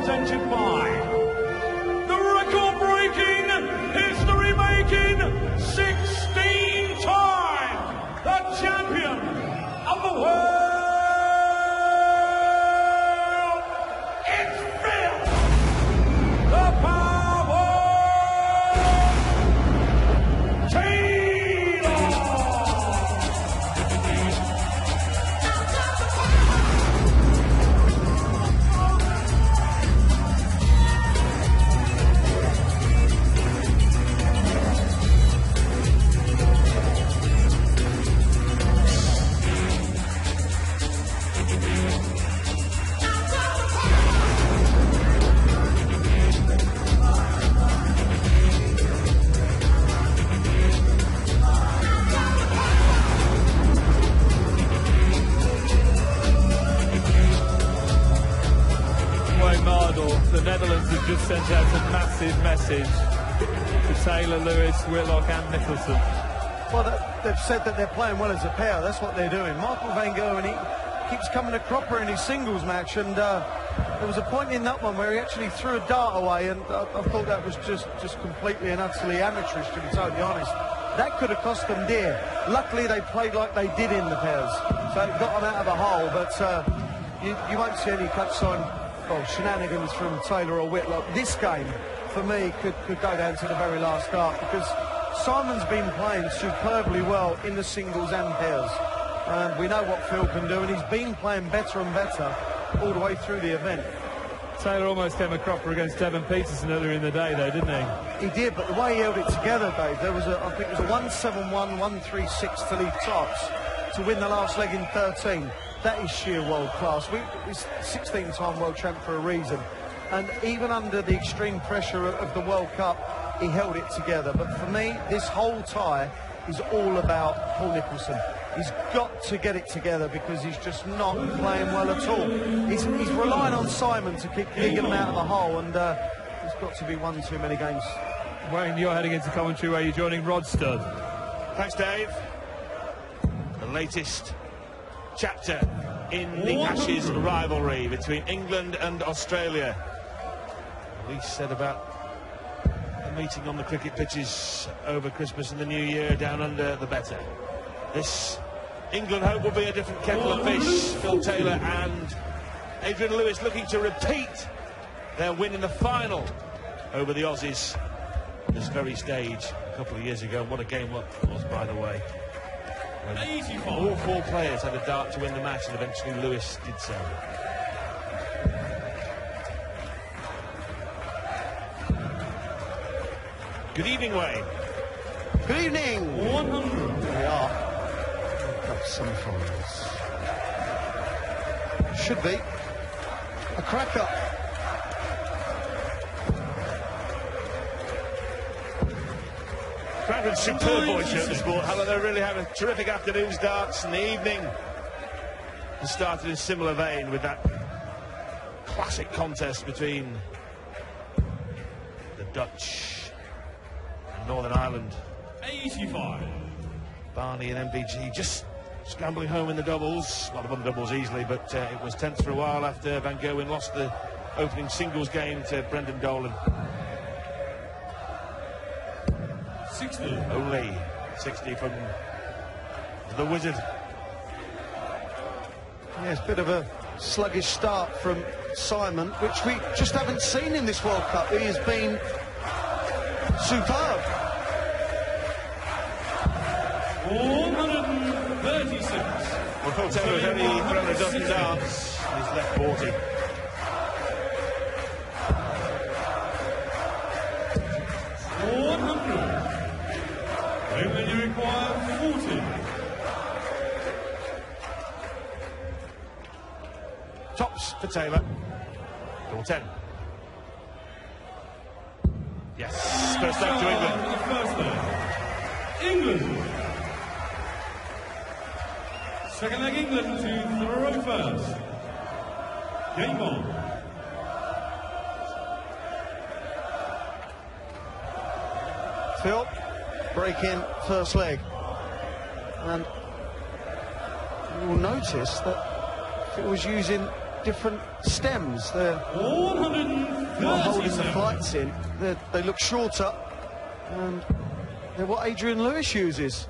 presented by the record-breaking, history-making, 16-time the champion of the world. It's Phil, the Power Taylor. The Netherlands have just sent out a massive message to Taylor, Lewis, Whitlock and Nicholson. Well, they've said that they're playing well as a pair. That's what they're doing. Michael van Gerwen, he keeps coming a cropper in his singles match, and there was a point in that one where he actually threw a dart away, and I thought that was just completely and utterly amateurish, to be totally honest. That could have cost them dear. Luckily, they played like they did in the pairs, so it got them out of a hole, but you won't see any touchline shenanigans from Taylor or Whitlock. This game, for me, could go down to the very last dart, because Simon's been playing superbly well in the singles and pairs. We know what Phil can do, and he's been playing better and better all the way through the event. Taylor almost came a cropper against Devon Peterson earlier in the day, though, didn't he? He did, but the way he held it together, Dave, there was I think it was a 1-7-1, 1-3-6 to lead tops to win the last leg in 13. That is sheer world class. He's 16-time world champ for a reason, and even under the extreme pressure of the World Cup, he held it together. But for me, this whole tie is all about Paul Nicholson. He's got to get it together, because he's just not playing well at all. He's relying on Simon to keep digging him out of the hole, and there's got to be one too many games. Wayne, you're heading into commentary where you're joining Rod Studd. Thanks, Dave. The latest chapter in the Ashes rivalry between England and Australia. At least said about a meeting on the cricket pitches over Christmas and the New Year down under, the better. This England hope will be a different kettle of fish. Phil Taylor and Adrian Lewis looking to repeat their win in the final over the Aussies on this very stage a couple of years ago. What a game it was, by the way. All four players had a dart to win the match, and eventually Lewis did so. Good evening, Wayne. Good evening. 100. We are. Semi-finals. Should be a cracker. Cranford's superb voice here at the sport. Hello, they're really having a terrific afternoon's darts, and the evening has started in similar vein with that classic contest between the Dutch and Northern Ireland. 85. Barney and MVG just scrambling home in the doubles. Well, they won the doubles easily, but it was tense for a while after Van Gerwen lost the opening singles game to Brendan Dolan. 60. Only 60 from the Wizard. Yeah, it's a bit of a sluggish start from Simon, which we just haven't seen in this World Cup. He has been superb. 436. Well, Phil Taylor has only thrown a dozen darts. He's left 40. And then you require 40. Tops for Taylor. Double 10. Yes, first leg to England. The first leg. England. Second leg, England to throw first. Game on. Phil, break in first leg. And you will notice that Phil was using different stems. They're not holding the flights in. They look shorter, and they're what Adrian Lewis uses.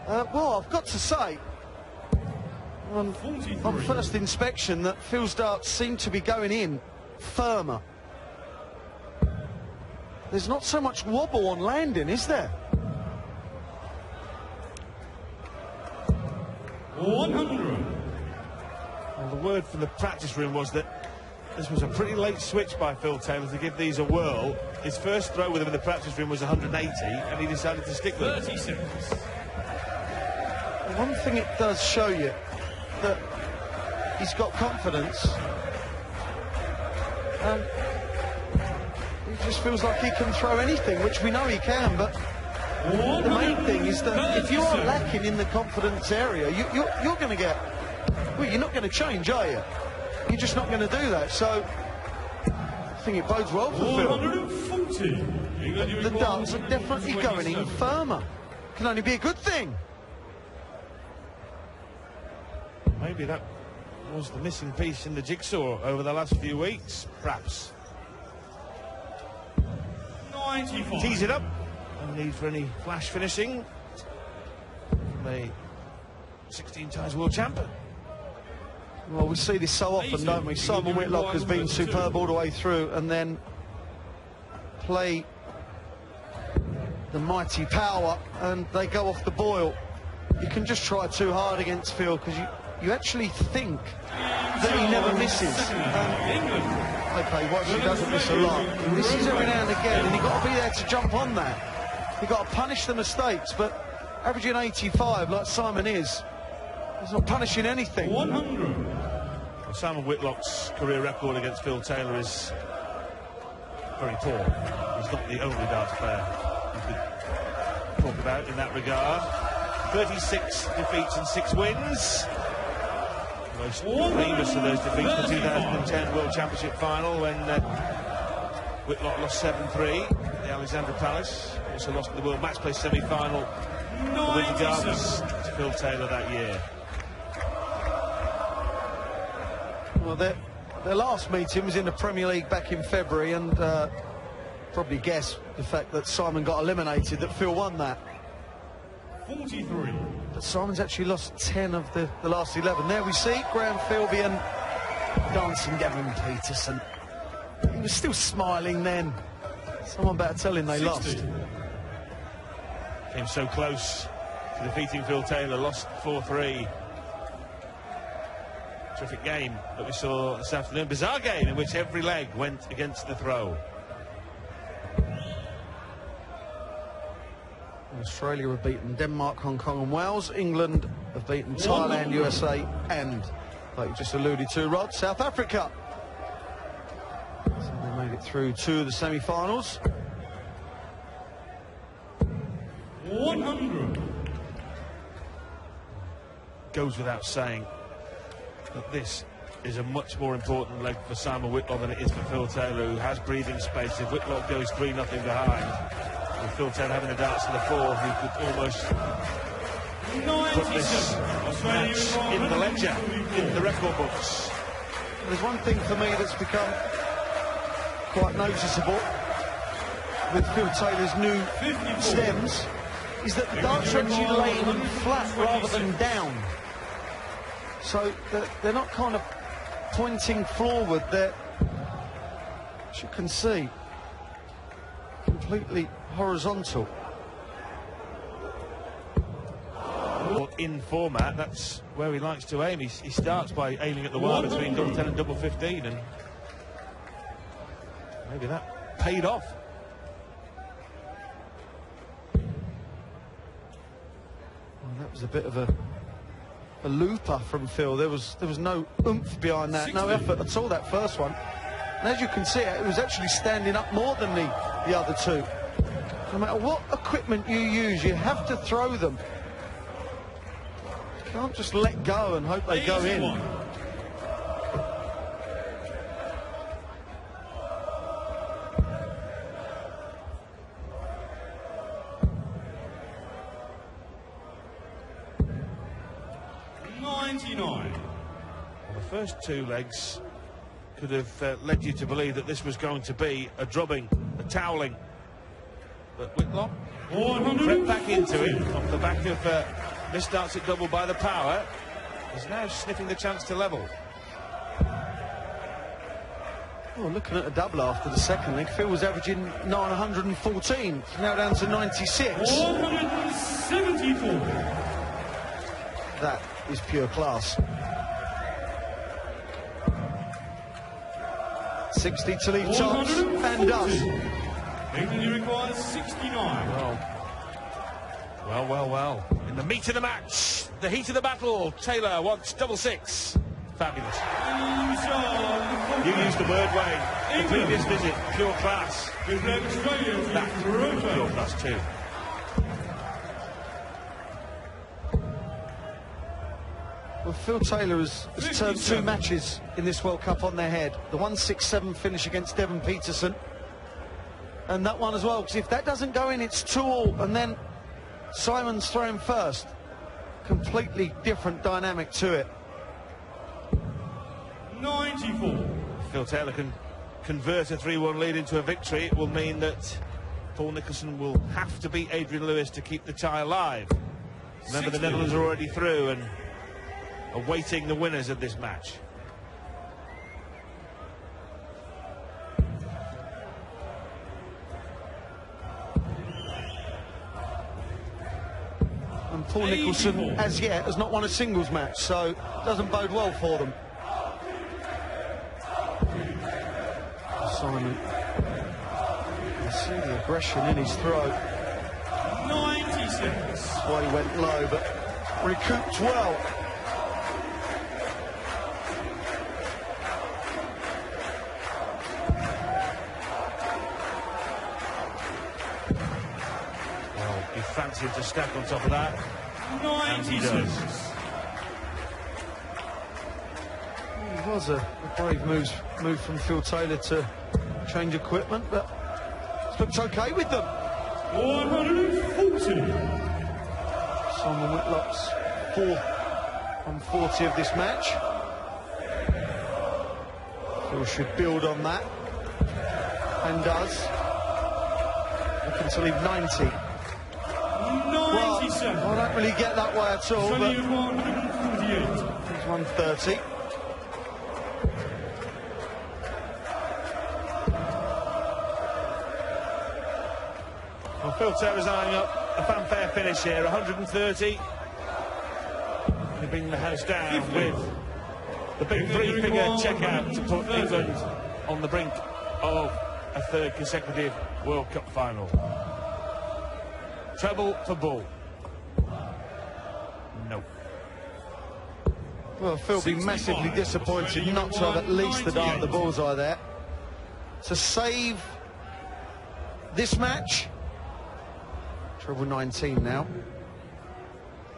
Well, I've got to say, on first inspection, that Phil's darts seem to be going in firmer. There's not so much wobble on landing, is there? 100. Well, the word from the practice room was that this was a pretty late switch by Phil Taylor to give these a whirl. His first throw with him in the practice room was 180, and he decided to stick with it. 36. One thing it does show you, that he's got confidence, and he just feels like he can throw anything, which we know he can, but the main thing is that if you are lacking in the confidence area, you're going to get... Well, you're not going to change, are you? You're just not going to do that. So I think it bodes well for Phil. 140. The darts are definitely going in firmer. Can only be a good thing. Maybe that was the missing piece in the jigsaw over the last few weeks, perhaps. 95. Tease it up. No need for any flash finishing. From a 16 times world champion. Well, we see this so often, don't we? Simon Whitlock has been superb all the way through, and then play the mighty power, and they go off the boil. You can just try too hard against Phil, because you actually think that he never misses. Okay, well, he doesn't miss a lot. He misses every now and again, and you've got to be there to jump on that. You've got to punish the mistakes, but averaging 85 like Simon is, he's not punishing anything. 100. Well, Simon Whitlock's career record against Phil Taylor is very poor. He's not the only darts player you could talk about in that regard. 36 defeats and 6 wins. The most famous of those defeats, the 2010 World Championship final, when Whitlock lost 7-3 at the Alexandra Palace. Also lost the World Match Play semi-final with the Gardens to Phil Taylor that year. Well, their last meeting was in the Premier League back in February, and probably guess the fact that Simon got eliminated, that Phil won that. 43. But Simon's actually lost 10 of the last 11. There we see Graham Philby and dancing Gavin Peterson. He was still smiling then. Someone better tell him they 60. lost. Came so close to defeating Phil Taylor, lost 4-3. Terrific game that we saw this afternoon. Bizarre game in which every leg went against the throw. Australia have beaten Denmark, Hong Kong and Wales. England have beaten Thailand, USA and, like you just alluded to, Rod, South Africa. So they made it through to the semi-finals. 100. Goes without saying that this is a much more important leg for Simon Whitlock than it is for Phil Taylor, who has breathing space. If Whitlock goes 3-0 behind, with Phil Taylor having the darts to the fore, he could almost put this match in the ledger, in the record books. There's one thing for me that's become quite noticeable with Phil Taylor's new stems, is that the darts are actually laying flat rather than down. So they're not kind of pointing forward. They're, as you can see, completely horizontal. In format, that's where he likes to aim. He starts by aiming at the wire between double 10 and double 15, and maybe that paid off. Well, that was a bit of a looper from Phil. There was no oomph behind that, no effort at all, that first one. And as you can see, it was actually standing up more than the other two. No matter what equipment you use, you have to throw them. You can't just let go and hope they go in. Well, the first two legs could have led you to believe that this was going to be a drubbing, a toweling. But Whitlock crept back into it off the back of missed starts at double by the power. Is now sniffing the chance to level. Oh, looking at a double after the second leg, Phil was averaging 914, now down to 96. 174. That is pure class. 60 till he tops and does. England requires 69. Well. In the meat of the match, the heat of the battle, Taylor wants double six. Fabulous. You used the word, Wayne. The previous visit, pure class. That, pure class too. Well, Phil Taylor has turned two matches in this World Cup on their head. The 1-6-7 finish against Devon Peterson, and that one as well, because if that doesn't go in, it's 2-2, and then Simon's thrown first. Completely different dynamic to it. 94. Phil Taylor can convert a 3-1 lead into a victory. It will mean that Paul Nicholson will have to beat Adrian Lewis to keep the tie alive. Remember, the Netherlands are already through and awaiting the winners of this match. And Paul Nicholson, as yet, has not won a singles match, so it doesn't bode well for them. Simon, you see the aggression in his throat. 96. That's why he went low, but recouped well. Well, he fancied to stack on top of that. 96. It was a brave move from Phil Taylor to change equipment, but it's looked okay with them. 140. Simon Whitlock's 4-140 of this match. Phil should build on that, and does. Looking to leave 90. 97. Well, I don't really get that way at all, but He's 148. he's 130. Well, Phil Taylor's eyeing up a fanfare finish here, 130. They bring the house down with the big three-figure checkout to put England on the brink of a third consecutive World Cup final. Treble for Bull. No. Well, Phil will be massively disappointed not to have at least the dart at the bullseye there. To save this match, treble 19 now.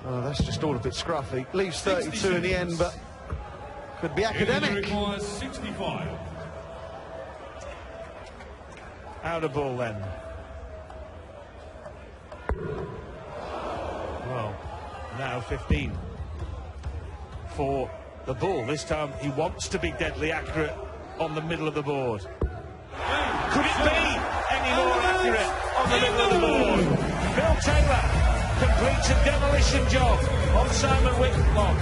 Oh, that's just all a bit scruffy. Leaves 32 in the end, but could be academic. Requires 65. Out of ball then. Well, now 15 for the Bull. This time he wants to be deadly accurate on the middle of the board. Could it be any more accurate on the middle of the board? Phil Taylor completes a demolition job on Simon Whitlock.